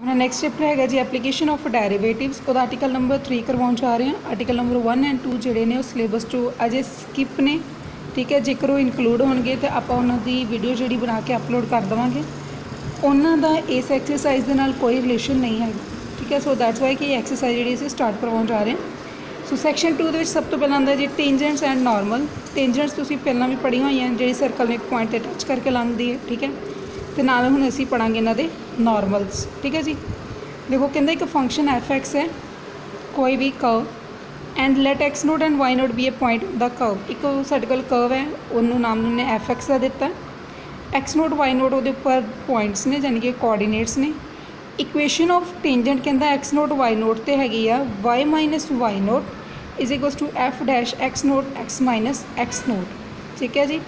अपना next chapter है जी application of derivatives. वो आर्टिकल नंबर 3 करवाने जा रहे हैं। आर्टिकल नंबर 1 एंड 2 जोड़े ने सिलेबस चो अजे स्किप ने, ठीक है। जेकर वो इनकलूड होंगे तो आप उन्होंने वीडियो जी बना के अपलोड कर देवांगे। उन्होंने इस एक्सरसाइज के नाल कोई रिलेशन नहीं है, ठीक है। सो दैट्स वाई कि एक्सरसाइज जी स्टार्ट करवाने जा रहे हैं। सो सैक्शन 2 के सब तो पहले आता जी टेंजेंट्स एंड नॉर्मल। टेंजेंट्स तुसीं पहलां भी पढ़ी हुई हैं, जी सर्कल ने एक पॉइंट पर टच करके लंघदी है, ठीक है। तो नाल हुण असीं पढ़ांगे इन्हां दे नॉर्मल्स, ठीक है जी। देखो कहते एक फंक्शन एफ एक्स है, कोई भी curve and let X nought and Y nought be a point the curve. एक साडे कोल कर्व है, उन्होंने नाम उन्हें एफ एक्स का दिता। एक्स नोट वाई नोट वो उपर पॉइंट्स ने, यानी कि कोऑर्डिनेट्स ने। इक्वेशन ऑफ टेंजेंट कहता एक्स नोट वाई नोट तो हैगी आ y minus Y naught is equals to f dash x naught x minus x naught, ठीक है जी।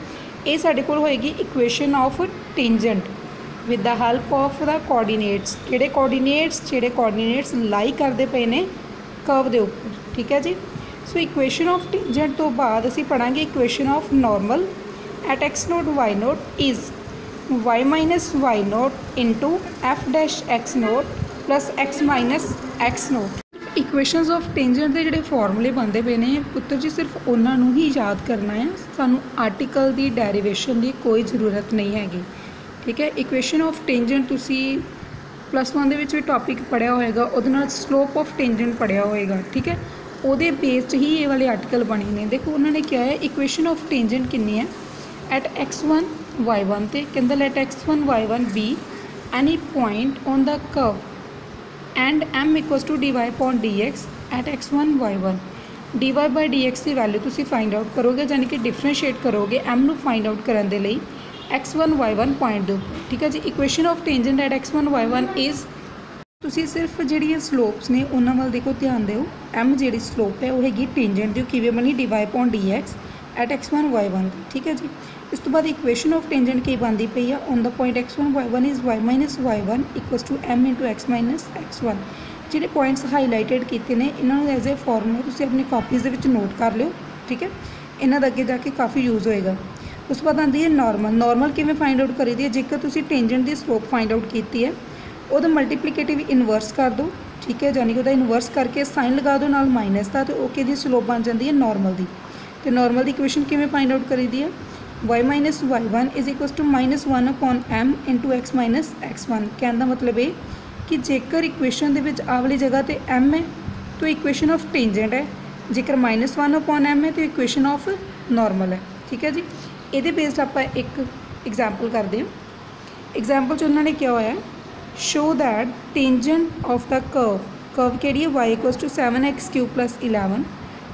ये साडे कोल होएगी equation of tangent with the help of the coordinates. किहड़े कोऑर्डिनेट्स लाई करते पे ने कर्व के उपर, ठीक है जी। सो इक्वेशन ऑफ टेंजेंट तो बाद असीं पढ़ांगे equation of normal eight x note Y nought is Y minus Y nought into F dash x nought plus X minus x nought. Equations of tangent के जोड़े फॉर्मूले बनते पे ने पुत्र जी, सिर्फ उन्होंने ही याद करना है। सानू आर्टिकल की डेरिवेशन की कोई ज़रूरत नहीं हैगी, ठीक है। इक्वेशन ऑफ टेंजेंट तुसी +1 दे विच भी टॉपिक पढ़िया होएगा, उहदे नाल स्लोप ऑफ टेंजेंट पढ़िया होएगा, ठीक है। उहदे बेस ही ये वाले आर्टिकल बने ने। देखो उन्होंने क्या है, इक्वेशन ऑफ टेंजेंट कितनी है एट x1 y1 ते कहंदा let x1 y1 be any point on the curve and m equals to dy upon dx at x1 y1। dy by dx की वैल्यू तुसी फाइंड आउट करोगे, यानी कि differentiate करोगे m नू फाइंड आउट करने के लिए x1 y1 पॉइंट दे उपर, ठीक है जी। Equation of tangent at x1 y1 is तुसी सिर्फ जिहड़ियां स्लोप्स ने उन्हां वाल देखो, ध्यान दिओ। m जिहड़ी स्लोप है वो हैगी टेंजेंट जो किवें बनी dy upon dx at x1 y1, ठीक है जी। इस तो बाद इक्वेशन ऑफ टेंजेंट की बनती पई है on the point x1 y1 is y minus y1 equals to m into x minus x1। जिहड़े पॉइंट्स हाईलाइटेड किए ने इन्होंने एज ए फॉर्मूला तुसी अपनी कॉपीज़ दे विच नोट कर लिओ, ठीक है। इन्हां दा अगे जाके काफ़ी यूज़ होएगा। उस बाद आती है नॉर्मल। नॉर्मल किवें फाइंड आउट करी दी है, जेकर तुसी टेंजेंट की स्लोप फाइंड आउट की है वो मल्टीप्लीकेटिव इनवर्स कर दो, ठीक है। यानी कि इनवर्स करके साइन लगा दो नाल माइनस का, तो ओके दी स्लोप बन जाती है नॉर्मल की। तो नॉर्मल की इक्वेशन किवें फाइंड आउट करी दी है, y minus y1 is equals to -1 upon m into x minus x1। कहने का मतलब है कि जेकर इक्वेशन के आ वाली जगह पर m है तो इक्वेशन ऑफ टेंजेंट है, जेकर -1 अपॉन m है तो इक्वेशन ऑफ नॉर्मल है, ठीक है जी। ये बेस्ड आप एक एग्जाम्पल करते हैं। एग्जाम्पल च उन्होंने क्या होया, show that tangent of the curve केड़ी है y equals to 7x cube plus 11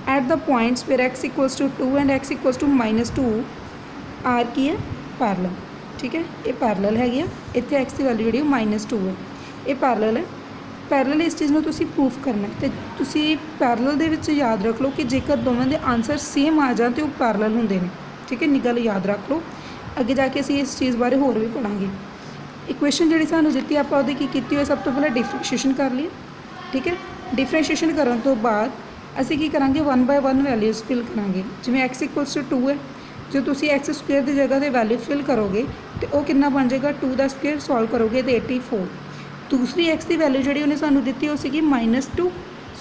at the points where x equals to 2 and x equals to -2 are की है पैरेलल, ठीक है। ये पैरेलल है, इतने x की वैल्यू जी -2 है, ये पैरेलल है। पैरेलल इस चीज़ में तुसी प्रूफ करना है, तो तुसी पैरेलल दे विच याद रख लो कि जेकर दोनों के आंसर सेम आ जाए तो वो पैरेलल होंदे ने, ठीक है। निगल याद रख लो, अगे जाके असीं इस चीज़ बारे होर भी पढ़ांगे। इक्वेशन जी सानू दी आप सब तो पहले डिफरेंशिएशन कर लिए, ठीक है। डिफरेंशिएशन करने तो बाद असीं की करांगे 1 बाय 1 वैल्यूज़ फिल करांगे। जिवें x इक्वल्स टू 2 है, जो तुसी एक्स स्क्वेयर की जगह पर वैल्यू फिल करोगे तो वो कितना बन जाएगा, 2 का स्क्वेयर सॉल्व करोगे तो 84। दूसरी एक्स की वैल्यू जी उन्हें सानू दी वो सी -2।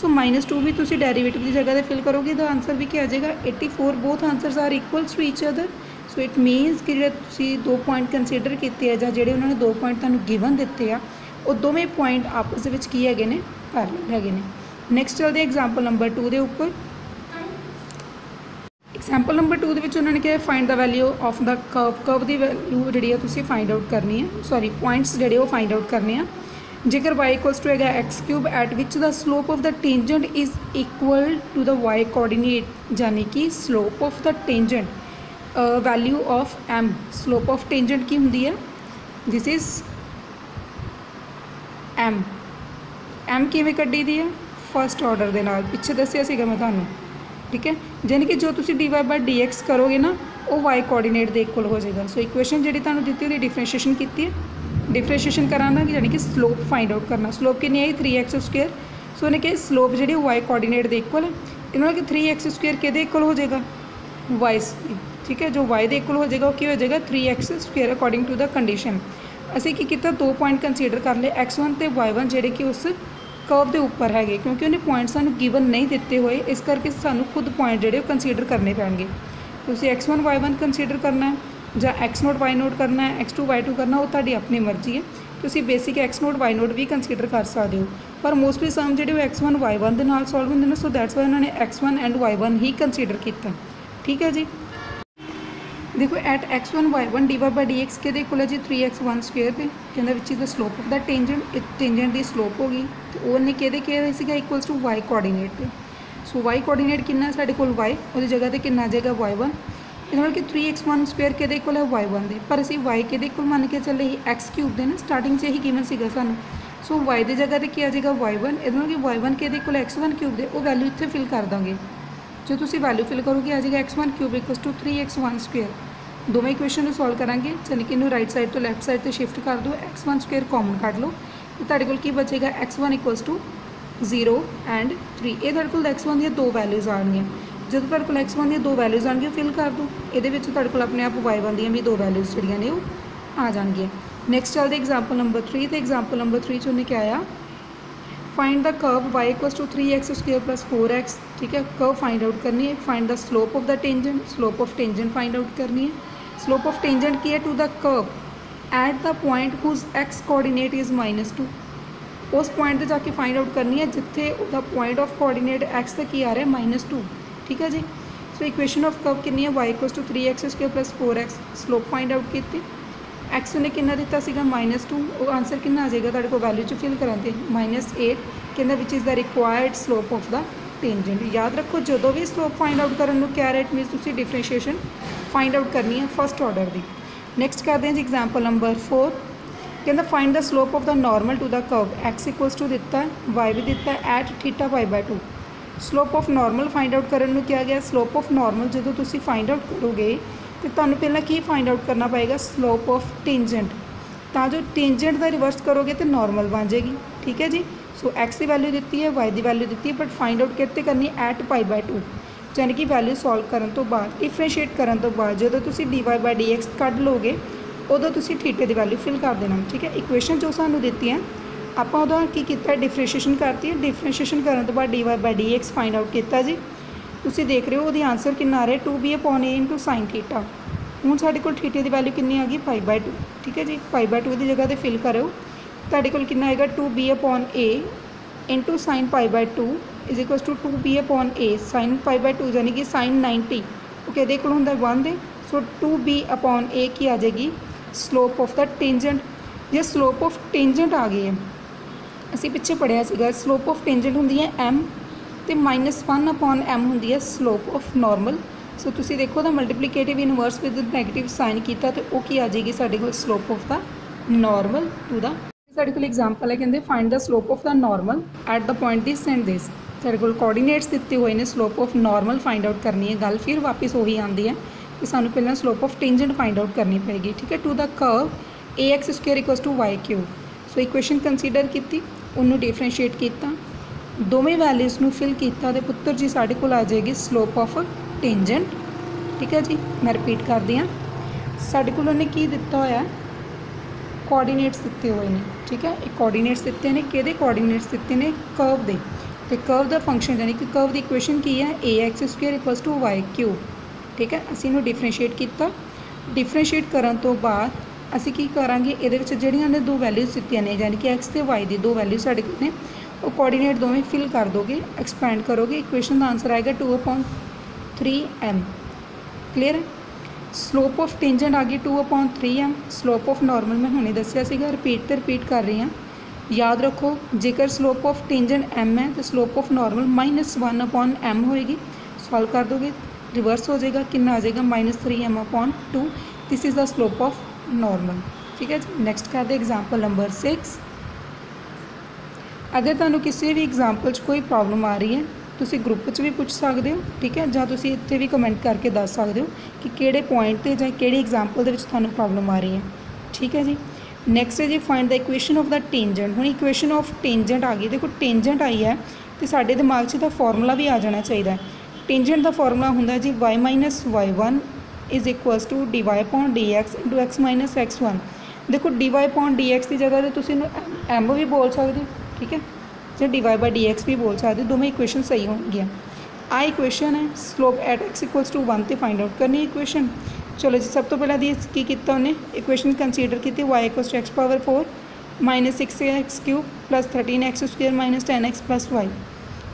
सो -2 भी तुसी डेरिवेटिव की जगह पर फिल करोगे तो आंसर भी क्या आ जाएगा 84। Both answers are equals to each other. So it means कि जो तुसी 2 पॉइंट कंसीडर किए हैं, जो उन्होंने 2 पॉइंट तुहानू गिवन दिते आ, वो दोवें पॉइंट आपस में की है ने, पैरेलल है ने। नैक्सट चलते एग्जाम्पल नंबर 2 के उपर। एग्जाम्पल नंबर 2 के उन्होंने क्या find the value of the curve की वैल्यू जी तुसी फाइंड आउट करनी है, सॉरी पॉइंट्स जोड़े वो फाइंड आउट करने हैं। जेकर y इक्वल्स टू है X cube at which the slope of the tangent is equal to the y coordinate, यानी कि slope of the tangent value of m। Slope of tangent की होंगी है, दिस इज़ m किवें कड्डी दी है, first order के नाल पिछे दसिया सीगा मैं तुहानू, ठीक है। यानी कि जो तुसी dy बाय dx करोगे ना वो y कोऑर्डिनेट के इक्वल हो जाएगा। सो इक्वेशन जी तुहानू दी वो डिफरेंशिएशन की है, डिफरेंशिएशन कराना यानी कि स्लोप फाइंड आउट करना। स्लोप कितनी आई 3x स्क्वेयर। सो उन्हें कि स्लोप जी y कोऑर्डिनेट के इक्वल है, इन्होंने कि 3x स्क्वेयर के इक्वल हो जाएगा y, ठीक है। जो y के इक्वल हो जाएगा वो क्या हो जाएगा 3x square according to the condition. ਅਸੀਂ ਕੀ ਕੀਤਾ, 2 पॉइंट कंसीडर कर ले x1 ਤੇ y1 ਜਿਹੜੇ कि उस कर्व ਦੇ ਉੱਪਰ ਹੈਗੇ, क्योंकि ਉਹਨੇ पॉइंट ਸਾਨੂੰ गिवन नहीं ਦਿੱਤੇ ਹੋਏ, ਇਸ ਕਰਕੇ ਸਾਨੂੰ खुद पॉइंट ਜਿਹੜੇ कंसीडर करने पैणगे। ਤੁਸੀਂ x1 y1 कंसीडर करना है ਜਾਂ x0 y0 करना है, x2 y2 करना, वो ਤੁਹਾਡੀ अपनी मर्जी है। ਤੁਸੀਂ बेसिक x0 y0 भी कंसीडर कर सकते हो, पर मोस्टली सम ਜਿਹੜੇ x1 y1 ਦੇ ਨਾਲ सॉल्व ਹੁੰਦੇ ने, सो दैट्स वाई उन्होंने x1 and y1 he consider किया। ठीक है जी, देखो at x1 y1 divide by D X के कोल जी 3x1 स्क्वेयर पे कहना which is the slope of the tangent, tangent की स्लोप होगी तो उन्हें कि इक्वल्स टू y कोआर्डीनेट पे। सो y कोआर्डीनेट कितना साढ़े कोल y, वो जगह पर कितना आ जाएगा y1, मतलब कि 3x1 स्क्वेयर के कोल है y1 दे, पर असी y के कोल मान के चले x क्यूब दे ना, स्टार्टिंग से ही गिवन सीगा सानू। सो y की जगह पर क्या आ जाएगा y1, ये मतलब कि y1 के कोल x1 क्यूब दे, वो वैल्यू इतने फिल कर देंगे। जो तुम वैल्यू फिल करोगे आ जाएगा x1 cube equals to 3x1 square. दोवें इक्वेशन को सॉल्व करांगे, यानी कि इन्हों राइट साइड तो लैफ्ट साइड तो शिफ्ट कर दो, x1 स्क्वेयर कॉमन कट लो तो तुहाडे कोल की बचेगा x1 इक्वल्स टू 0 एंड 3। ये तुहाडे कोल x1 दी 2 वैल्यूज़ आउणगियां, जो तुहाडे कोल x1 दी 2 वैल्यूज़ आउणगियां फिल कर दो, ये तुहाडे कोल अपने आप y1 दी भी 2 वैल्यूज़ जिहड़ियां ने आ जाणगियां। नैक्सट चलते एग्जाम्पल नंबर 3, तो एग्जाम्पल नंबर 3 च उन्हें क्या आया, find the curve y equals to 3x square plus 4x। ठीक है, कर्व फाइंड आउट करनी है, find the slope of the tangent, slope of tangent find out करनी है। स्लोप ऑफ टेंजेंट की है to the curve at the point whose x coordinate is -2, उस point पर जाके फाइंड आउट करनी है जिथे उसका पॉइंट ऑफ कोऑर्डिनेट x तक की आ रहा है -2। ठीक है जी, सो इक्वेशन ऑफ कर्व कितनी है, y equals to 3x square plus 4x, slope find out की, x उन्हें कितना दिता सीगा -2, वो आंसर कितना आ जाएगा तुहाडे कोल वैल्यू च फिल कराते -8, कहना which is the required slope of the tangent. याद रखो जो भी स्लोप फाइंड आउट करने को कह रहे इट मीनस तुसीं डिफरेंशिएशन फाइंड आउट करनी है फर्स्ट ऑर्डर की। नैक्सट करते हैं जी एग्जाम्पल नंबर 4, कहना find the slope of the normal to the curve, x equals to दिता है, y भी दिता है at theta π/2। Slope of normal find out करने को क्या गया, स्लोप ऑफ नॉर्मल जो तुसीं फाइंड आउट करोगे तो तुहानूं पहलां की फाइंड आउट करना पएगा, स्लोप ऑफ टेंजेंट, तो जो टेंजेंट का रिवर्स करोगे तो नॉर्मल बन जाएगी। ठीक है जी, सो x की वैल्यू दी है, y की वैल्यू दी है, बट फाइंड आउट कितने करनी एट π/2, यानी कि वैल्यू सॉल्व करने तो बाद, डिफरेंशिएट करने तो बाद जो तुसीं dy/dx कढ़ लोगे उदों तुसीं थीटे की वैल्यू फिल कर देना। ठीक है, इक्वेशन जो सानू दी है आपां उहदा की कीता, डिफरेंशिएशन करती है, डिफरेंशिएशन करने तो बाद dy/dx फाइंड आउट किया जी। तुसीं देख रहे हो वो आंसर कितना आ रहा है 2b/a इंटू साइन थीटा। हुण साडे कोल थीटे की वैल्यू कितनी आ गई π/2। ठीक है जी, π/2 की जगह पर फिल करो, तुहाडे कोल कितना आएगा 2b/a into sine π/2 is equals to 2b/a sine π/2, यानी कि साइन 90 वो कहते को होंगे 1 दे, सो 2b/a की आ जाएगी स्लोप ऑफ द टेंजेंट। जे स्लोप ऑफ टेंजेंट आ गई है, असी पिछे पढ़िया सीगा स्लोप ऑफ टेंजेंट होंगी है m तो -1/m होंगी है स्लोप ऑफ नॉर्मल। सो तुसी देखो तो multiplicative inverse with negative sign किया तो वो की आ जाएगी साढ़े को slope of the normal to the. साढ़े को एग्जाम्पल है कहते find the slope of the normal at the point this and this. साढ़े को कोऑर्डिनेट्स दिते हुए ने, slope of normal find out करनी है, गल फिर वापस वही आती है कि सानू पहला slope of tangent find out करनी पेगी। ठीक है, to the curve ax square equals to y cube. So equation consider की, उन्होंने डिफरेंशिएट किया, दोवें वैल्यूज़ में फिल किया तो पुत्र जी साढ़े को आ जाएगी स्लोप ऑफ टेंजेंट। ठीक है जी, मैं रिपीट कर दी हाँ, साढ़े को उन्हें की दिता होया कोऑर्डिनेट्स दिते हुए हैं। ठीक है, एक कोऑर्डिनेट्स दिते हैं, कि कोऑर्डिनेट्स दिते हैं कर्व दे, तो कर्व का फंक्शन यानी कि कर्व की इक्वेशन की है ax square equals to y cube. ठीक है, असी इन्हूं डिफरेंशिएट किया, डिफरेंशिएट करने तो बाद असी की करांगे, ये जिहड़ियां ने 2 वैल्यूज़ दित्तियां ने यानी कि x तो y की 2 वैल्यू साढ़े को ने, वो कोऑर्डिनेट दोवें फिल कर दोगे, एक्सपैंड करोगे, इक्वेशन का आंसर आएगा 2/3m। क्लीयर है, स्लोप ऑफ टेंजेंट आ गई 2/3m, स्लोप ऑफ नॉर्मल मैं हुणे दस्सिया सीगा, रिपीट कर रही हाँ। याद रखो जेकर स्लोप ऑफ टेंजेंट m है तो स्लोप ऑफ नॉर्मल -1/m होएगी, सॉल्व कर दोगे रिवर्स हो जाएगा, कितना आ जाएगा -3m/2। This is the slope of normal. ठीक है जी, नैक्सट कर दे एग्जाम्पल नंबर 6। अगर तुहानूं किसी भी एग्जाम्पल कोई प्रॉब्लम आ रही है तुसी ग्रुप च भी पूछ सकते हो। ठीक है, जां तुसी इत्थे भी कमेंट करके दस सकते हो कि किहड़े पॉइंट ते जां किहड़ी एग्जाम्पल दे विच तुहानूं प्रॉब्लम आ रही है। ठीक है जी, नैक्सट है जी find the equation of the tangent. हुण इक्वेशन ऑफ टेंजेंट आ गई, देखो टेंजेंट आई है तो साडे दिमाग 'च तां फॉर्मूला भी आ जाना चाहिए। टेंजेंट का फॉर्मूला हुंदा जी y - y1 is equals to dy/dx into x - x1। देखो dy अपॉन dx की जगह तो तुसीं m भी बोल सकते हो, ठीक है, जो dy बाई dx भी बोल सकते हो, दोवें इक्वेशन सही होंगी। आ इक्वेशन है slope at x equals to 1 तो फाइंड आउट करनी इक्वेशन। चलो जी सब तो पहले दी की किया उन्हें इक्वेशन कंसीडर की y equals to x power 4 minus 6x cube plus 13x square minus 10x plus y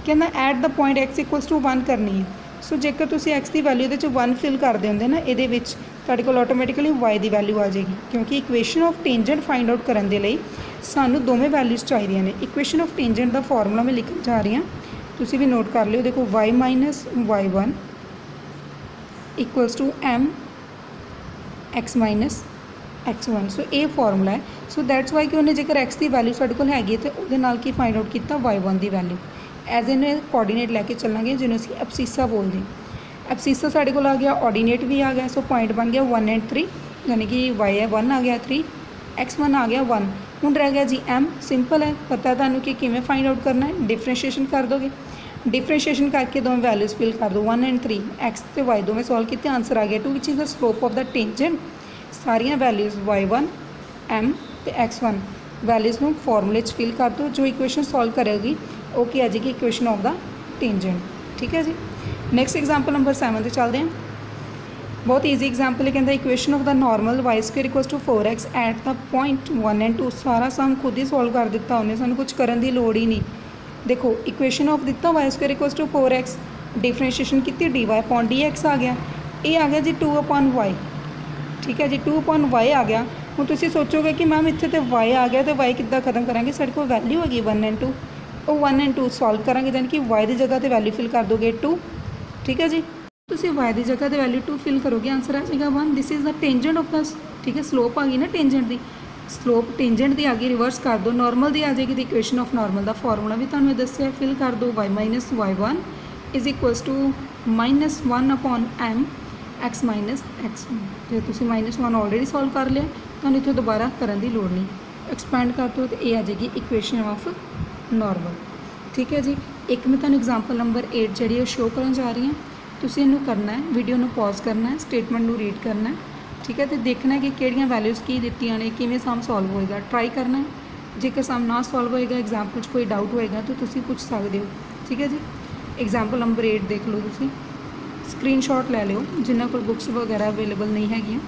कहना at the point x equals to 1 करनी है। सो जेकर तुम x की वैल्यू ये 1 फिल करते होंगे ना ये को ऑटोमैटिकली y की वैल्यू आ जाएगी, क्योंकि equation of tangent find out करने के लिए सानू दोवें वैल्यूज़ चाहिए ने। इक्वेशन ऑफ टेंजेंट का फॉर्मूला मैं लिखन जा रही हूँ, तुसी भी नोट कर लियो। देखो y minus y1 equals to m x minus x1। So ये फॉर्मूला है। सो दैट्स वाई कि उन्हें जेकर x की वैल्यू साढ़े को हैगी तो वो की फाइंड आउट किया y1 की वैल्यू एज इन कोऑर्डिनेट लैके चलांगे जिन्हें असं एब्सीसा बोलते हैं। एब्सीसा साढ़े को आ गया, ऑर्डिनेट भी आ गया। सो पॉइंट बन गया 1 एंड 3, यानी कि y है 1 आ गया 3, x1 आ गया 1। हुण रह गया जी m, सिंपल है, पता है तुहानू कि किवें फाइंड आउट करना है, डिफरेंशिएशन कर दोगे, डिफरेंशिएशन करके दोवें वैल्यूज़ फिल कर दो 1 एंड 3, x तो y दोवें सॉल्व किए, आंसर आ गया 2 विच is the slope of the tangent. सारिया वैल्यूज़ y1 m तो x1 वैल्यूज़ में फॉर्मूले फिल कर दो, जो इक्वेशन सॉल्व करेगी ओके आ जाएगी इक्वेशन ऑफ द टेंजेंट। ठीक है जी। नैक्सट एग्जाम्पल नंबर 7 पर चलते हैं। बहुत ईजी एग्जाम्पल है, कहता equation of the normal Y square equals to 4x at the point 1 and 2। सारा सम खुद ही सॉल्व कर दिता उन्हें, सानू कुछ करने की लोड़ ही नहीं। देखो इक्वेशन ऑफ दिता y square equals to 4x, differentiation की d y upon d x आ गया, ये आ गया जी 2 अपॉन वाई। ठीक है जी, 2 अपॉन वाई आ गया। हूँ तुम सोचोगे कि मैम इतने तो वाई आ गया तो वाई कितना खत्म करेंगे, साढ़े को वैल्यू हैगी 1 एंड 2, वो 1 एंड 2 सॉल्व करेंगे, यानी कि वाई की जगह तो वैल्यू फिल कर दोगे 2। ठीक है जी, तुम वाई की जगह तो वैल्यू 2 फिल करोगे, आंसर आ जाएगा 1। This is the tangent of the, ठीक है, स्लोप आ गई ना टेंजेंट की, स्लोप टेंजेंट की आ गई, रिवर्स कर दो, नॉर्मल की आ जाएगी। इक्वेशन ऑफ नॉर्मल का फॉर्मूला भी तुम्हें दसिया, फिल कर दो y minus y1 is equals to minus 1 upon m x minus x1। जो तुम -1 ऑलरेडी सॉल्व कर लिया, तो इतने दोबारा करने की लोड़ नहीं, एक्सपैंड कर दो तो ये आ जाएगी इक्वेशन ऑफ नॉर्मल। ठीक है जी। एक मैं तुम्हें एग्जाम्पल नंबर 8 जी शो करन जा रही हूँ, तुम इनू करना है, वीडियो में पॉज करना है, स्टेटमेंट में रीड करना है। ठीक है, तो देखना है कि किहड़ियां वैल्यूज़ की दित्तियां ने, किवें सम सॉल्व होएगा, ट्राई करना है। जेकर सम ना सॉल्व होएगा, एग्जाम्पल कोई डाउट होएगा तो तुम पूछ सकते हो। ठीक है जी। एग्जाम्पल नंबर 8 देख लो, तुम स्क्रीनशॉट ले लो जिन्होंने को बुक्स वगैरह अवेलेबल नहीं हैगियां।